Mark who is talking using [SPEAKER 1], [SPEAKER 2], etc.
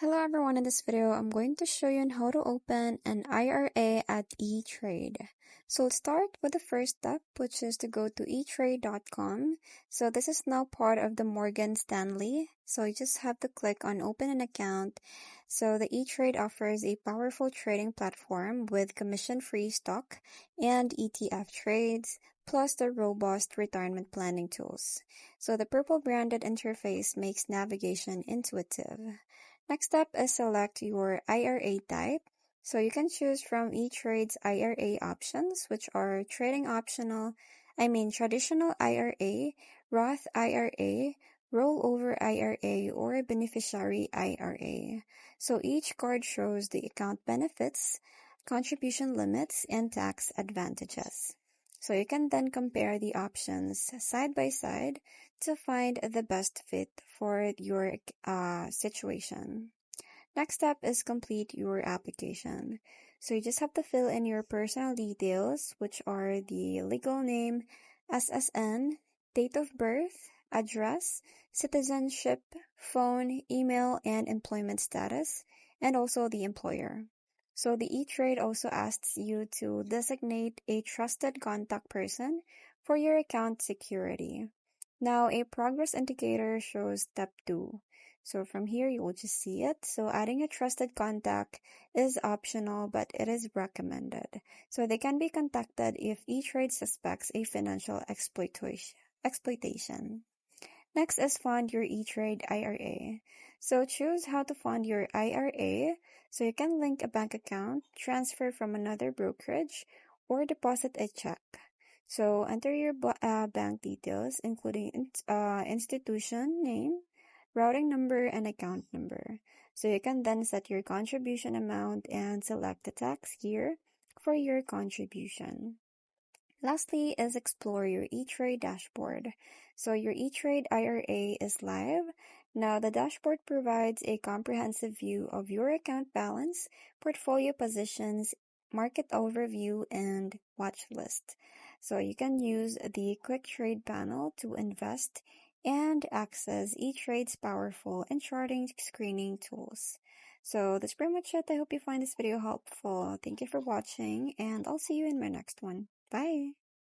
[SPEAKER 1] Hello everyone, in this video, I'm going to show you on how to open an IRA at E-TRADE. So let's start with the first step, which is to go to etrade.com. So this is now part of the Morgan Stanley. So you just have to click on open an account. So the E-TRADE offers a powerful trading platform with commission-free stock and ETF trades, plus the robust retirement planning tools. So the purple branded interface makes navigation intuitive. Next step is select your IRA type. So you can choose from E-TRADE's IRA options, which are traditional IRA, Roth IRA, rollover IRA, or beneficiary IRA. So each card shows the account benefits, contribution limits, and tax advantages. So you can then compare the options side by side to find the best fit for your situation. Next step is complete your application. So you just have to fill in your personal details, which are the legal name, SSN, date of birth, address, citizenship, phone, email, and employment status, and also the employer. So the E-TRADE also asks you to designate a trusted contact person for your account security. Now, a progress indicator shows step 2. So from here, you will just see it. So adding a trusted contact is optional, but it is recommended. So they can be contacted if E-TRADE suspects a financial exploitation. Next is fund your E-TRADE IRA. So choose how to fund your IRA. So you can link a bank account, transfer from another brokerage, or deposit a check. So enter your bank details, including institution name, routing number, and account number. So you can then set your contribution amount and select the tax year for your contribution. Lastly is explore your E-TRADE dashboard. So your E-TRADE IRA is live. Now the dashboard provides a comprehensive view of your account balance, portfolio positions, market overview, and watch list. So you can use the quick trade panel to invest and access E-TRADE's powerful and charting screening tools. So that's pretty much it. I hope you find this video helpful. Thank you for watching, and I'll see you in my next one. Bye!